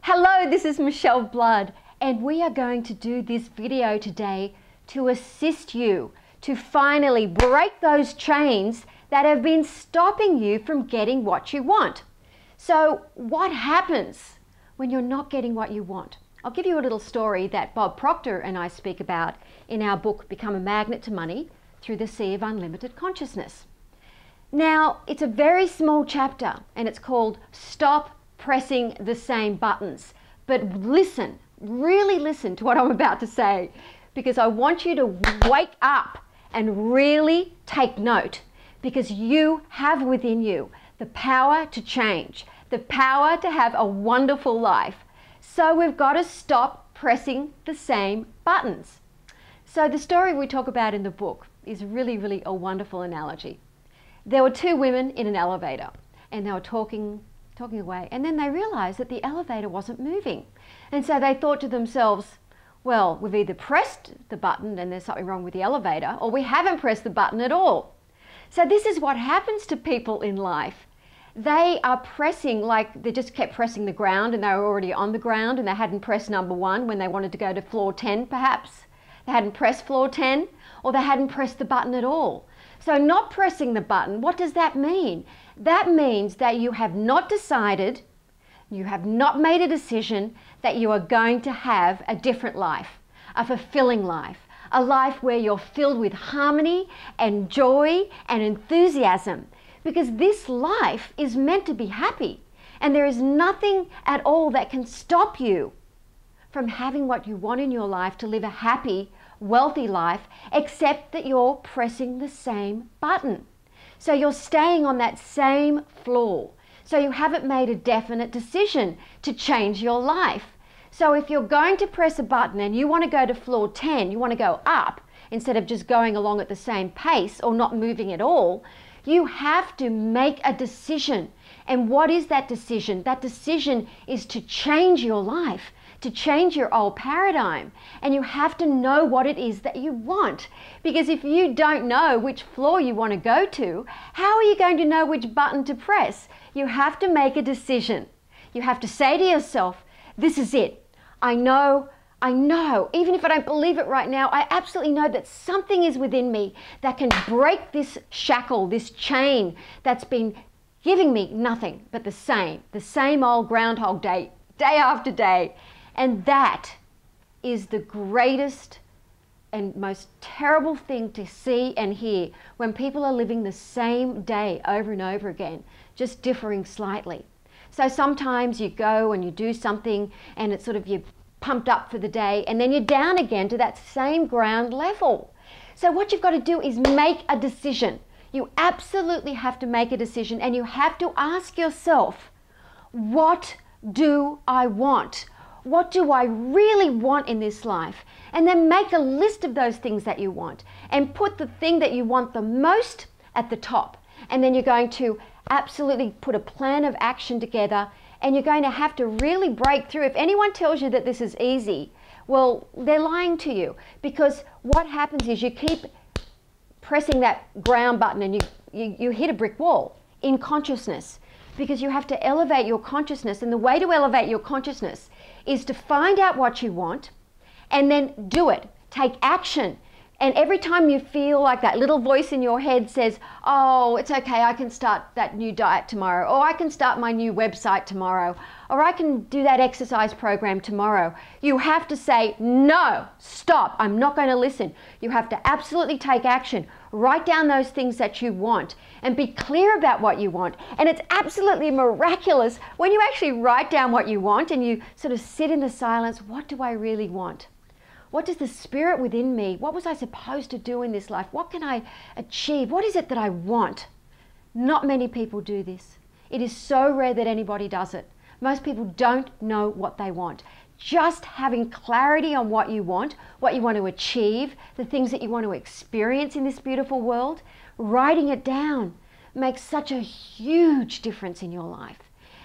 Hello, this is Michelle Blood, and we are going to do this video today to assist you to finally break those chains that have been stopping you from getting what you want. So what happens when you're not getting what you want? I'll give you a little story that Bob Proctor and I speak about in our book, Become a Magnet to Money Through the Sea of Unlimited Consciousness. Now, it's a very small chapter and it's called Stop Pressing the Same Buttons. But listen, really listen to what I'm about to say, because I want you to wake up and really take note, because you have within you the power to change, the power to have a wonderful life. So we've got to stop pressing the same buttons. So the story we talk about in the book is really a wonderful analogy. There were two women in an elevator and they were talking away, and then they realized that the elevator wasn't moving. And so they thought to themselves, well, we've either pressed the button and there's something wrong with the elevator, or we haven't pressed the button at all. So this is what happens to people in life. They are pressing, like they just kept pressing the ground, and they were already on the ground and they hadn't pressed number 1 when they wanted to go to floor 10 perhaps. They hadn't pressed floor 10, or they hadn't pressed the button at all. So not pressing the button, what does that mean? That means that you have not decided, you have not made a decision that you are going to have a different life, a fulfilling life, a life where you're filled with harmony and joy and enthusiasm. Because this life is meant to be happy, and there is nothing at all that can stop you from having what you want in your life to live a happy, wealthy life, except that you're pressing the same button. So you're staying on that same floor. So you haven't made a definite decision to change your life. So if you're going to press a button and you want to go to floor 10, you want to go up instead of just going along at the same pace or not moving at all, you have to make a decision. And what is that decision? That decision is to change your life, to change your old paradigm. And you have to know what it is that you want. Because if you don't know which floor you want to go to, how are you going to know which button to press? You have to make a decision. You have to say to yourself, this is it. I know, even if I don't believe it right now, I absolutely know that something is within me that can break this shackle, this chain that's been giving me nothing but the same old Groundhog Day, day after day. And that is the greatest and most terrible thing to see and hear, when people are living the same day over and over again, just differing slightly. So sometimes you go and you do something and it's sort of you're pumped up for the day, and then you're down again to that same ground level. So what you've got to do is make a decision. You absolutely have to make a decision, and you have to ask yourself, what do I want? What do I really want in this life? And then make a list of those things that you want and put the thing that you want the most at the top. And then you're going to absolutely put a plan of action together, and you're going to have to really break through. If anyone tells you that this is easy, well, they're lying to you, because what happens is you keep pressing that ground button and you hit a brick wall in consciousness, because you have to elevate your consciousness. And the way to elevate your consciousness is to find out what you want and then do it. Take action. And every time you feel like that little voice in your head says, oh, it's okay, I can start that new diet tomorrow, or I can start my new website tomorrow, or I can do that exercise program tomorrow, you have to say, no, stop, I'm not going to listen. You have to absolutely take action. Write down those things that you want and be clear about what you want. And it's absolutely miraculous when you actually write down what you want and you sort of sit in the silence. What do I really want? What does the spirit within me, what was I supposed to do in this life? What can I achieve? What is it that I want? Not many people do this. It is so rare that anybody does it. Most people don't know what they want. Just having clarity on what you want to achieve, the things that you want to experience in this beautiful world, writing it down makes such a huge difference in your life.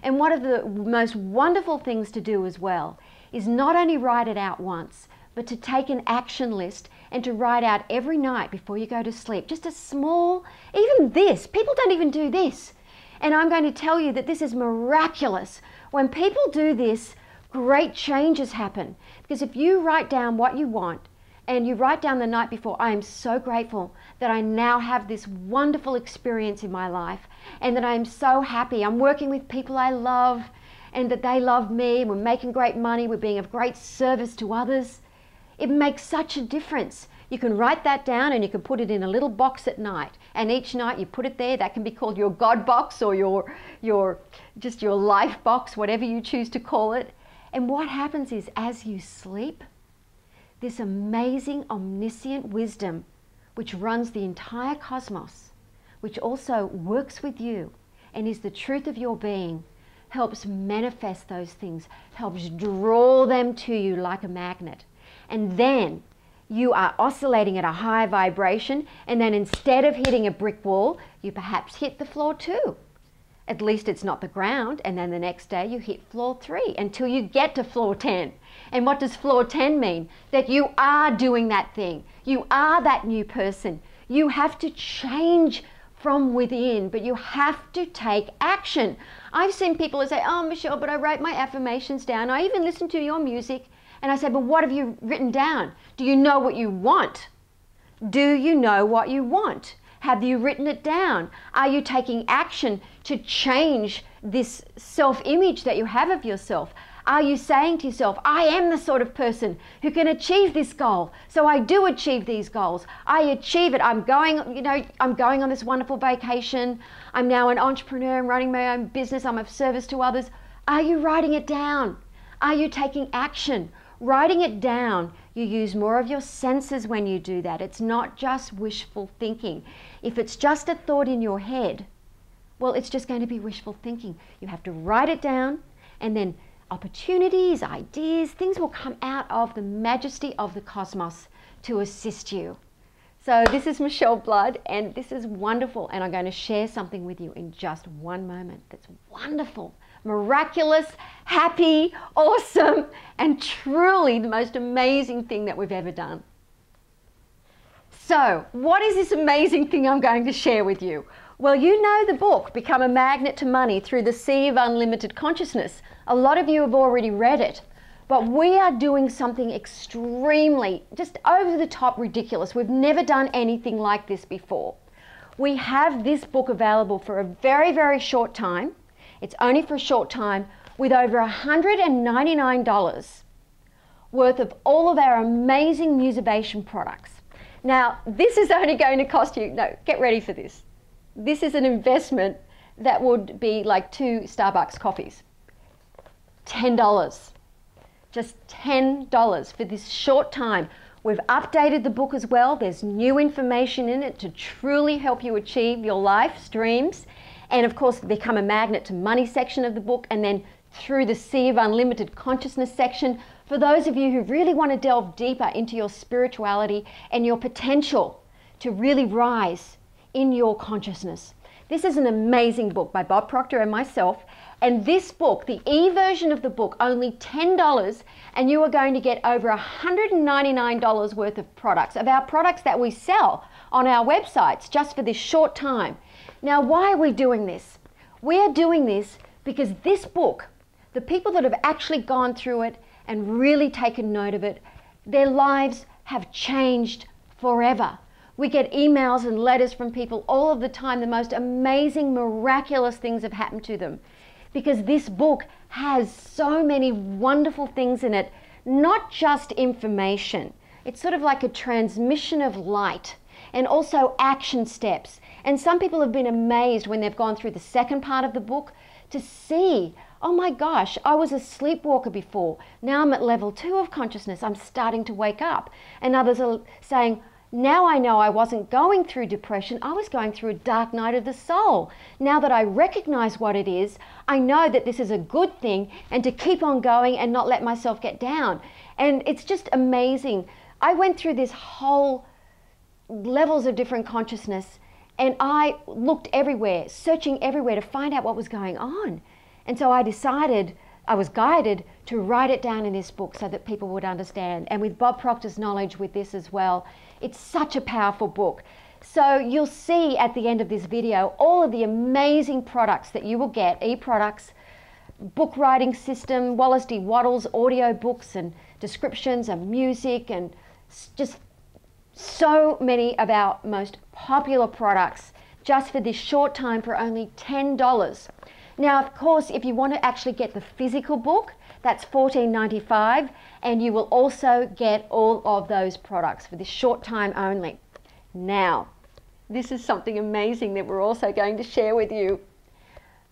And one of the most wonderful things to do as well is not only write it out once, but to take an action list and to write out every night before you go to sleep. Just a small, even this, people don't even do this. And I'm going to tell you that this is miraculous. When people do this, great changes happen. Because if you write down what you want, and you write down the night before, I am so grateful that I now have this wonderful experience in my life, and that I am so happy. I'm working with people I love, and that they love me, and we're making great money, we're being of great service to others. It makes such a difference. You can write that down and you can put it in a little box at night, and each night you put it there. That can be called your God box, or your just your life box, whatever you choose to call it. And what happens is, as you sleep, this amazing omniscient wisdom which runs the entire cosmos, which also works with you and is the truth of your being, helps manifest those things, helps draw them to you like a magnet. And then you are oscillating at a high vibration, and then instead of hitting a brick wall, you perhaps hit the floor too. At least it's not the ground, and then the next day you hit floor 3 until you get to floor 10. And what does floor 10 mean? That you are doing that thing. You are that new person. You have to change from within, but you have to take action. I've seen people who say, oh, Michelle, but I write my affirmations down. I even listen to your music. And I say, but what have you written down? Do you know what you want? Do you know what you want? Have you written it down? Are you taking action to change this self-image that you have of yourself? Are you saying to yourself, I am the sort of person who can achieve this goal, so I do achieve these goals. I achieve it. I'm going on this wonderful vacation. I'm now an entrepreneur. I'm running my own business. I'm of service to others. Are you writing it down? Are you taking action? Writing it down, you use more of your senses when you do that. It's not just wishful thinking. If it's just a thought in your head, well, it's just going to be wishful thinking. You have to write it down, and then opportunities, ideas, things will come out of the majesty of the cosmos to assist you. So this is Michele Blood, and this is wonderful, and I'm going to share something with you in just one moment that's wonderful, miraculous, happy, awesome, and truly the most amazing thing that we've ever done. So, what is this amazing thing I'm going to share with you? Well, you know the book, Become a Magnet to Money Through the Sea of Unlimited Consciousness. A lot of you have already read it, but we are doing something extremely, just over the top ridiculous. We've never done anything like this before. We have this book available for a very, very short time. It's only for a short time, with over $199 worth of all of our amazing musivation products. Now, this is only going to cost you, no, get ready for this. This is an investment that would be like 2 Starbucks coffees. $10. Just $10 for this short time. We've updated the book as well. There's new information in it to truly help you achieve your life's dreams. And of course, Become a Magnet to Money section of the book, and then Through the Sea of Unlimited Consciousness section, for those of you who really want to delve deeper into your spirituality and your potential to really rise in your consciousness. This is an amazing book by Bob Proctor and myself, and this book, the e-version of the book, only $10, and you are going to get over $199 worth of products, of our products that we sell on our websites just for this short time. Now, why are we doing this? We are doing this because this book, the people that have actually gone through it and really taken note of it, their lives have changed forever. We get emails and letters from people all of the time. The most amazing, miraculous things have happened to them because this book has so many wonderful things in it, not just information. It's sort of like a transmission of light and also action steps. And some people have been amazed when they've gone through the second part of the book to see, oh my gosh, I was a sleepwalker before. Now I'm at level 2 of consciousness. I'm starting to wake up. And others are saying, now I know I wasn't going through depression. I was going through a dark night of the soul. Now that I recognize what it is, I know that this is a good thing and to keep on going and not let myself get down. And it's just amazing. I went through this whole levels of different consciousness, and I looked everywhere, searching everywhere to find out what was going on. And so I decided, I was guided to write it down in this book so that people would understand. And with Bob Proctor's knowledge with this as well, it's such a powerful book. So you'll see at the end of this video all of the amazing products that you will get, e-products, book writing system, Wallace D. Wattles audio books and descriptions of music, and just so many of our most popular products just for this short time for only $10. Now, of course, if you want to actually get the physical book, that's $14.95, and you will also get all of those products for this short time only. Now, this is something amazing that we're also going to share with you.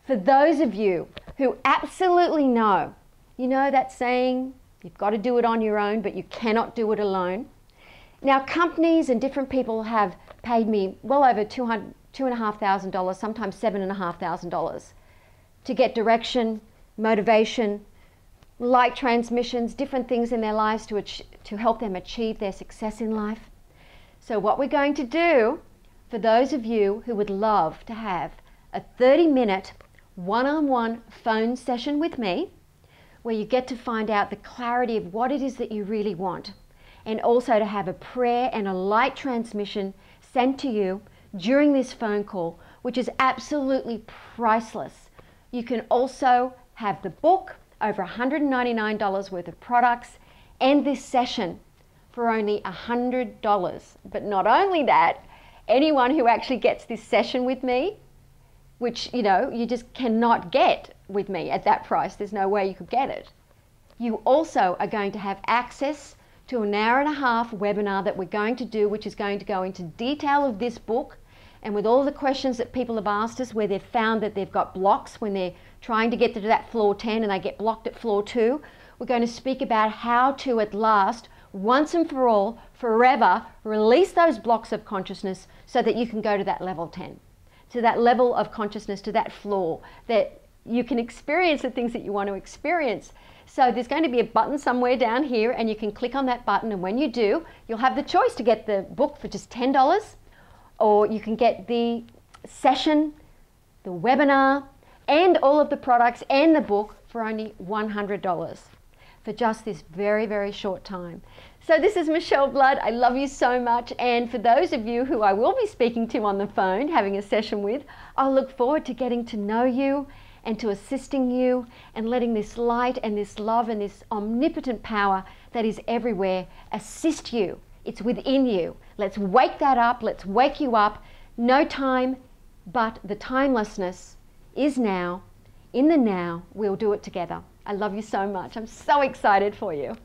For those of you who absolutely know, you know that saying, you've got to do it on your own, but you cannot do it alone. Now, companies and different people have paid me well over $2,500, sometimes $7,500 to get direction, motivation, light transmissions, different things in their lives to help them achieve their success in life. So what we're going to do, for those of you who would love to have a 30-minute one-on-one phone session with me, where you get to find out the clarity of what it is that you really want, and also to have a prayer and a light transmission sent to you during this phone call, which is absolutely priceless. You can also have the book, over $199 worth of products, and this session for only $100. But not only that, anyone who actually gets this session with me, which, you know, you just cannot get with me at that price. There's no way you could get it. You also are going to have access to an hour-and-a-half webinar that we're going to do, which is going to go into detail of this book, and with all the questions that people have asked us where they've found that they've got blocks when they're trying to get to that floor 10 and they get blocked at floor 2, we're going to speak about how to, at last, once and for all, forever, release those blocks of consciousness so that you can go to that level 10, to that level of consciousness, to that floor, that you can experience the things that you want to experience. So there's going to be a button somewhere down here, and you can click on that button, and when you do, you'll have the choice to get the book for just $10, or you can get the session, the webinar, and all of the products and the book for only $100 for just this very, very short time. So this is Michele Blood. I love you so much, and for those of you who I will be speaking to on the phone, having a session with, I'll look forward to getting to know you and to assisting you and letting this light and this love and this omnipotent power that is everywhere assist you. It's within you. Let's wake that up. Let's wake you up. No time, but the timelessness is now. In the now, we'll do it together. I love you so much. I'm so excited for you.